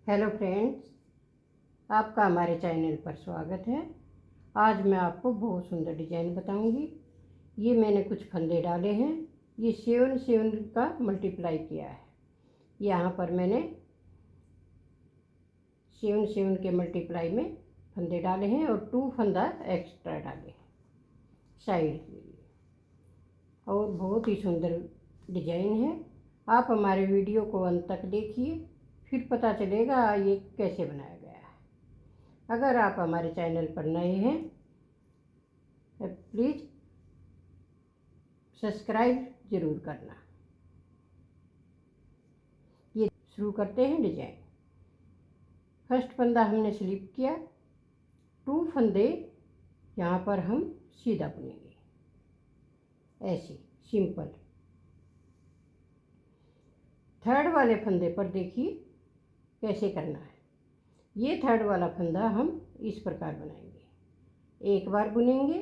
Hello friends, आपका हमारे channel पर स्वागत है। आज मैं आपको बहुत सुंदर डिजाइन बताऊंगी। ये मैंने कुछ फंदे डाले हैं। ये 7 का मल्टीप्लाई किया है। यहाँ पर मैंने 7 के मल्टीप्लाई में फंदे डाले हैं और 2 फंदा एक्स्ट्रा डाले हैं साइड के लिए। और बहुत ही सुंदर डिजाइन है। आप हमारे वीडियो को अंत तक देखिए, फिर पता चलेगा ये कैसे बनाया गया है। अगर आप हमारे चैनल पर नए हैं तो प्लीज़ सब्सक्राइब ज़रूर करना। ये शुरू करते हैं डिजाइन। फर्स्ट फंदा हमने स्लिप किया, 2 फंदे यहाँ पर हम सीधा बुनेंगे, ऐसे सिंपल। थर्ड वाले फंदे पर देखिए कैसे करना है। ये थर्ड वाला फंदा हम इस प्रकार बनाएंगे। एक बार बुनेंगे,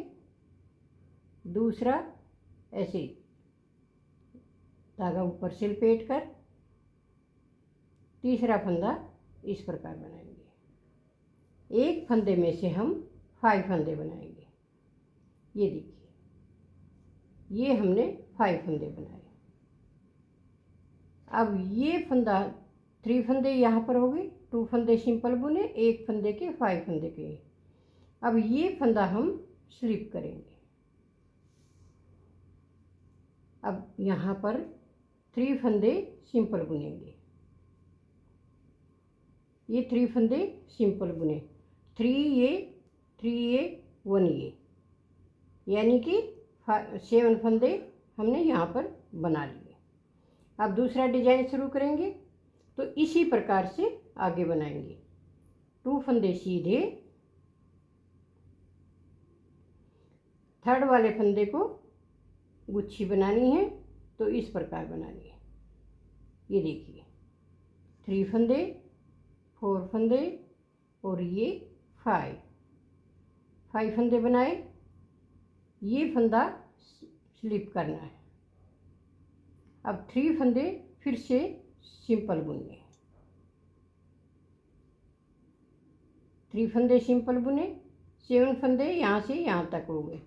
दूसरा ऐसे धागा ऊपर से लपेट कर, तीसरा फंदा इस प्रकार बनाएंगे। एक फंदे में से हम 5 फंदे बनाएंगे। ये देखिए, ये हमने 5 फंदे बनाए। अब ये फंदा 3 फंदे यहाँ पर हो गए, 2 फंदे सिंपल बुने, एक फंदे के 5 फंदे के। अब ये फंदा हम स्लिप करेंगे। अब यहाँ पर 3 फंदे सिंपल बुनेंगे। ये 3 फंदे सिंपल बुने, 3 ये 1 ये, यानी कि 7 फंदे हमने यहाँ पर बना लिए। अब दूसरा डिजाइन शुरू करेंगे तो इसी प्रकार से आगे बनाएंगे। 2 फंदे सीधे, थर्ड वाले फंदे को गुच्छी बनानी है तो इस प्रकार बनानी है। ये देखिए, 3 फंदे, 4 फंदे और ये 5 फंदे बनाए। ये फंदा स्लिप करना है। अब 3 फंदे फिर से सिंपल बुनने, 3 फंदे सिंपल बुने, 7 फंदे यहाँ से यहाँ तक हो गए।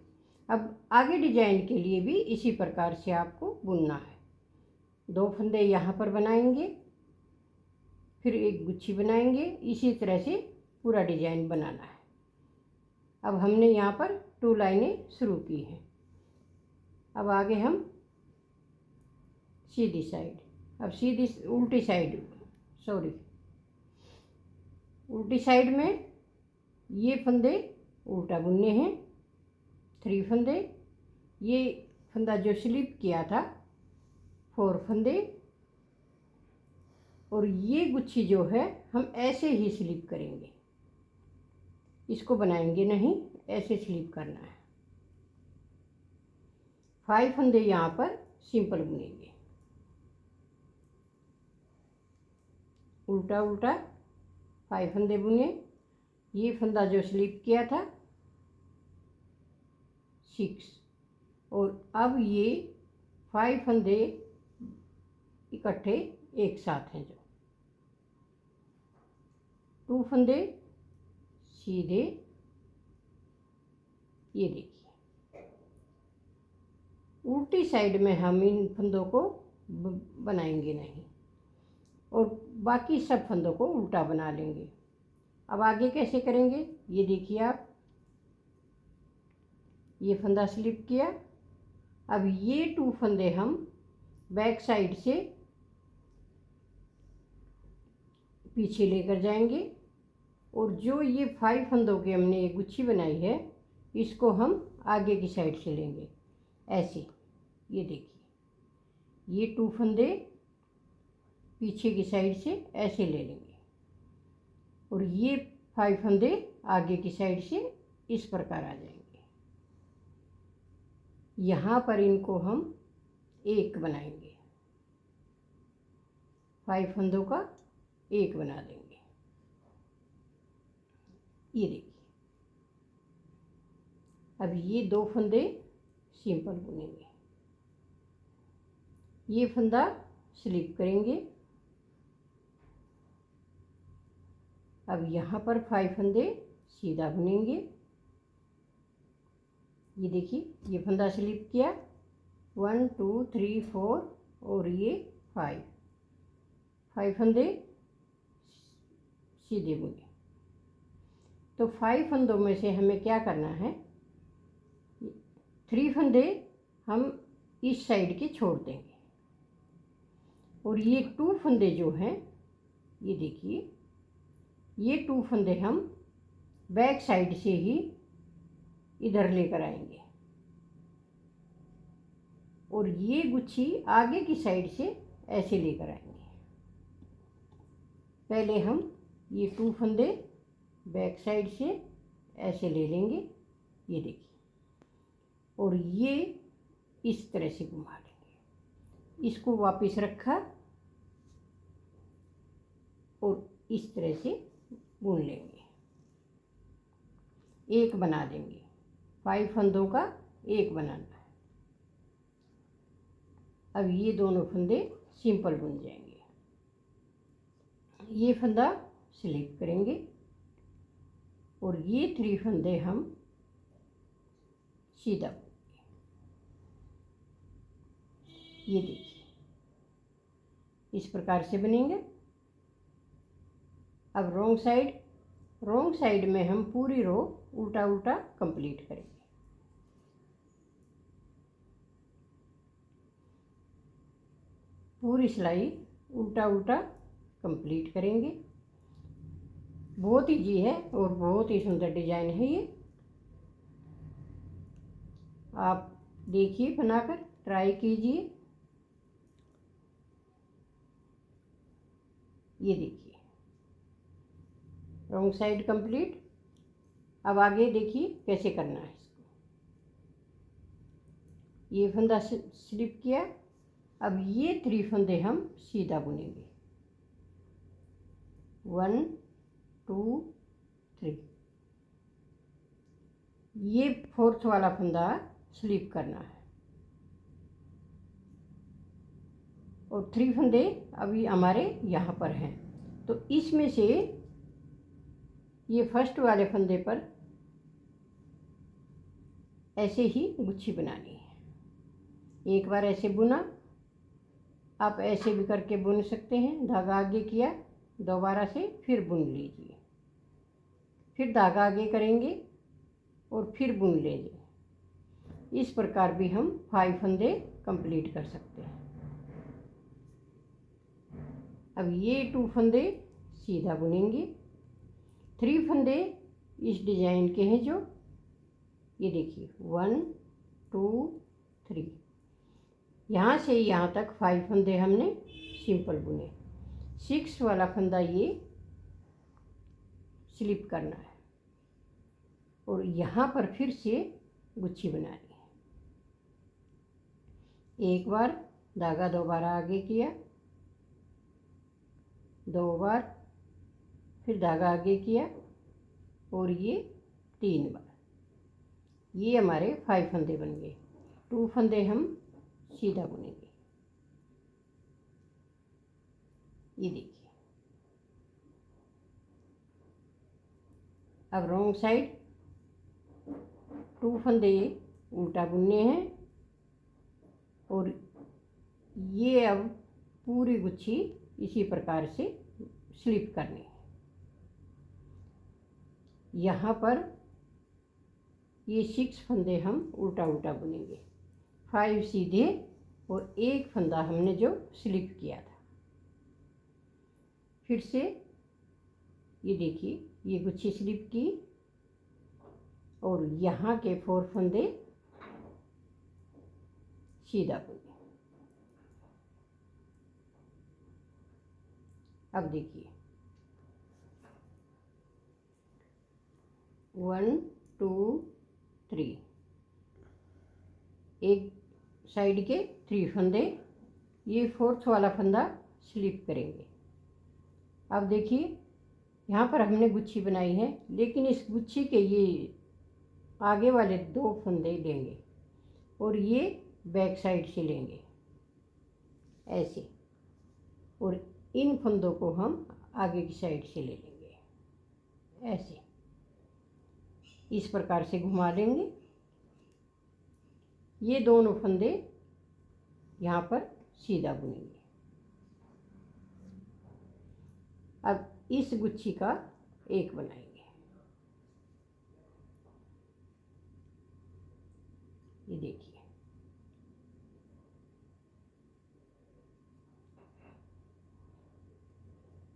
अब आगे डिजाइन के लिए भी इसी प्रकार से आपको बुनना है। 2 फंदे यहाँ पर बनाएंगे, फिर एक गुच्छी बनाएंगे। इसी तरह से पूरा डिजाइन बनाना है। अब हमने यहाँ पर 2 लाइनें शुरू की हैं। अब आगे हम सीधी साइड, अब सीधी उल्टी साइड, उल्टी साइड में ये फंदे उल्टा बुनने हैं। 3 फंदे, ये फंदा जो स्लिप किया था 4 फंदे, और ये गुच्छी जो है हम ऐसे ही स्लिप करेंगे। इसको बनाएंगे नहीं, ऐसे स्लिप करना है। 5 फंदे यहाँ पर सिंपल बुनेंगे, उल्टा उल्टा 5 फंदे बुने। ये फंदा जो स्लिप किया था 6, और अब ये 5 फंदे इकट्ठे एक साथ हैं। जो 2 फंदे सीधे, ये देखिए, उल्टी साइड में हम इन फंदों को बनाएंगे नहीं, और बाकी सब फंदों को उल्टा बना लेंगे। अब आगे कैसे करेंगे ये देखिए आप। ये फंदा स्लिप किया, अब ये 2 फंदे हम बैक साइड से पीछे लेकर जाएंगे, और जो ये 5 फंदों के हमने ये गुच्छी बनाई है इसको हम आगे की साइड से लेंगे ऐसे। ये देखिए, ये 2 फंदे पीछे की साइड से ऐसे ले लेंगे, और ये 5 फंदे आगे की साइड से इस प्रकार आ जाएंगे। यहाँ पर इनको हम एक बनाएंगे, 5 फंदों का एक बना देंगे। ये देखिए, अब ये 2 फंदे सिंपल बुनेंगे, ये फंदा स्लिप करेंगे, अब यहाँ पर 5 फंदे सीधा बुनेंगे। ये देखिए, ये फंदा स्लिप किया, 1 2 3 4 और ये 5 फंदे सीधे बुने। तो 5 फंदों में से हमें क्या करना है, 3 फंदे हम इस साइड के छोड़ देंगे और ये 2 फंदे जो हैं, ये देखिए, ये 2 फंदे हम बैक साइड से ही इधर लेकर आएंगे और ये गुच्छी आगे की साइड से ऐसे लेकर आएंगे। पहले हम ये 2 फंदे बैक साइड से ऐसे ले लेंगे, ये देखिए, और ये इस तरह से घुमा लेंगे। इसको वापस रखा और इस तरह से बुन लेंगे, एक बना देंगे। 5 फंदों का एक बनाना है। अब ये दोनों फंदे सिंपल बुन जाएंगे। ये फंदा स्लिप करेंगे और ये 3 फंदे हम सीधा बुनेंगे। ये देखिए, इस प्रकार से बनेंगे। अब रॉन्ग साइड में हम पूरी रो उल्टा उल्टा कंप्लीट करेंगे। पूरी सिलाई उल्टा उल्टा कंप्लीट करेंगे। बहुत ईजी है और बहुत ही सुंदर डिजाइन है ये। आप देखिए, बनाकर ट्राई कीजिए। ये देखिए, रॉन्ग साइड कंप्लीट। अब आगे देखिए कैसे करना है इसको। ये फंदा स्लिप किया। अब ये 3 फंदे हम सीधा बुनेंगे, 1 2 3। ये 4th वाला फंदा स्लिप करना है और 3 फंदे अभी हमारे यहाँ पर हैं। तो इसमें से ये फर्स्ट वाले फंदे पर ऐसे ही गुच्छी बनानी है। एक बार ऐसे बुना, आप ऐसे भी करके बुन सकते हैं। धागा आगे किया, दोबारा से फिर बुन लीजिए, फिर धागा आगे करेंगे और फिर बुन लेंगे। इस प्रकार भी हम 5 फंदे कंप्लीट कर सकते हैं। अब ये 2 फंदे सीधा बुनेंगे। 3 फंदे इस डिजाइन के हैं जो, ये देखिए, 1 2 3। यहाँ से यहाँ तक 5 फंदे हमने सिंपल बुने। 6 वाला फंदा ये स्लिप करना है और यहाँ पर फिर से गुच्छी बनानी है। एक बार धागा दोबारा आगे किया, 2 बार, फिर धागा आगे किया और ये 3 बार। ये हमारे 5 फंदे बन गए। 2 फंदे हम सीधा बुनेंगे। ये देखिए, अब रॉन्ग साइड 2 फंदे उल्टा बुनने हैं और ये अब पूरी गुच्छी इसी प्रकार से स्लिप करनी है। यहाँ पर ये 6 फंदे हम उल्टा उल्टा बुनेंगे, 5 सीधे और 1 फंदा हमने जो स्लिप किया था। फिर से ये देखिए, ये गुच्छी स्लिप की और यहाँ के 4 फंदे सीधा बुने। अब देखिए, 1 2 3, एक साइड के 3 फंदे, ये 4th वाला फंदा स्लिप करेंगे। अब देखिए, यहाँ पर हमने गुच्छी बनाई है, लेकिन इस गुच्छी के ये आगे वाले 2 फंदे लेंगे और ये बैक साइड से लेंगे ऐसे, और इन फंदों को हम आगे की साइड से ले लेंगे। ऐसे इस प्रकार से घुमा देंगे। ये दोनों फंदे यहाँ पर सीधा बुनेंगे। अब इस गुच्छी का एक बनाएंगे। ये देखिए,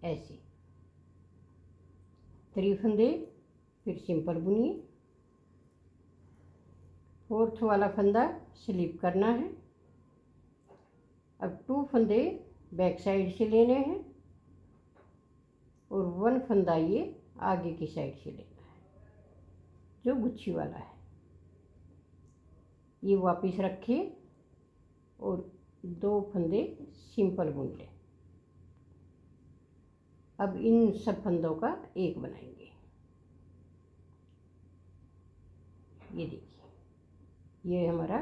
ऐसे 3 फंदे, फिर सिंपल बुनिए। 4th वाला फंदा स्लिप करना है। अब 2 फंदे बैक साइड से लेने हैं और 1 फंदा ये आगे की साइड से लेना है, जो गुच्छी वाला है। ये वापस रखिए और 2 फंदे सिंपल बुन लें। अब इन सब फंदों का एक बनाएंगे। ये देखिए, ये हमारा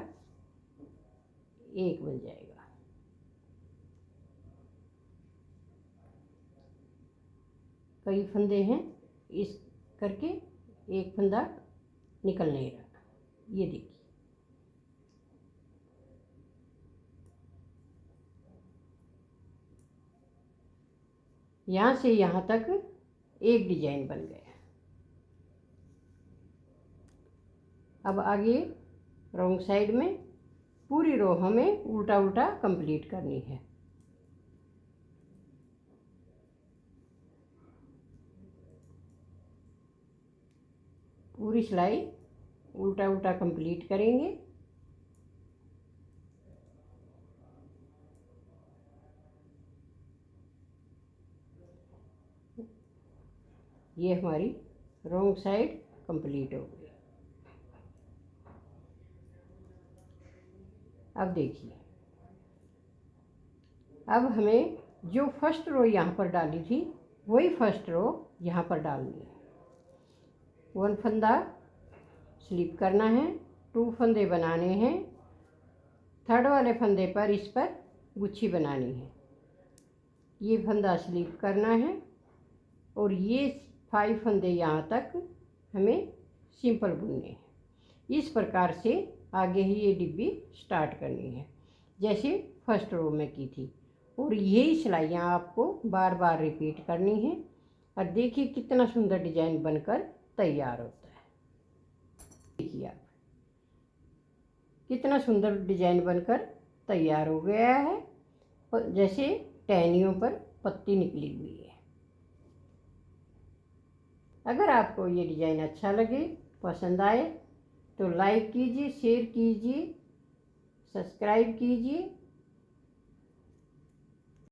एक बन जाएगा। कई फंदे हैं, इस करके एक फंदा निकल नहीं रहा। ये देखिए, यहाँ से यहाँ तक एक डिजाइन बन गया। अब आगे रॉन्ग साइड में पूरी रो हमें उल्टा उल्टा कंप्लीट करनी है। पूरी सिलाई उल्टा उल्टा कंप्लीट करेंगे। ये हमारी रॉन्ग साइड कंप्लीट हो गई। अब देखिए, अब हमें जो फर्स्ट रो यहाँ पर डाली थी वही फर्स्ट रो यहाँ पर डालनी है। 1 फंदा स्लिप करना है, 2 फंदे बनाने हैं, 3rd वाले फंदे पर इस पर गुच्छी बनानी है। ये फंदा स्लिप करना है और ये 5 फंदे यहाँ तक हमें सिंपल बुनने हैं। इस प्रकार से आगे ही ये डिब्बी स्टार्ट करनी है, जैसे फर्स्ट रो में की थी। और यही सिलाइयाँ आपको बार बार रिपीट करनी है। और देखिए कितना सुंदर डिजाइन बनकर तैयार होता है। देखिए आप, कितना सुंदर डिजाइन बनकर तैयार हो गया है, और जैसे टहनियों पर पत्ती निकली हुई है। अगर आपको ये डिजाइन अच्छा लगे, पसंद आए, तो लाइक कीजिए, शेयर कीजिए, सब्सक्राइब कीजिए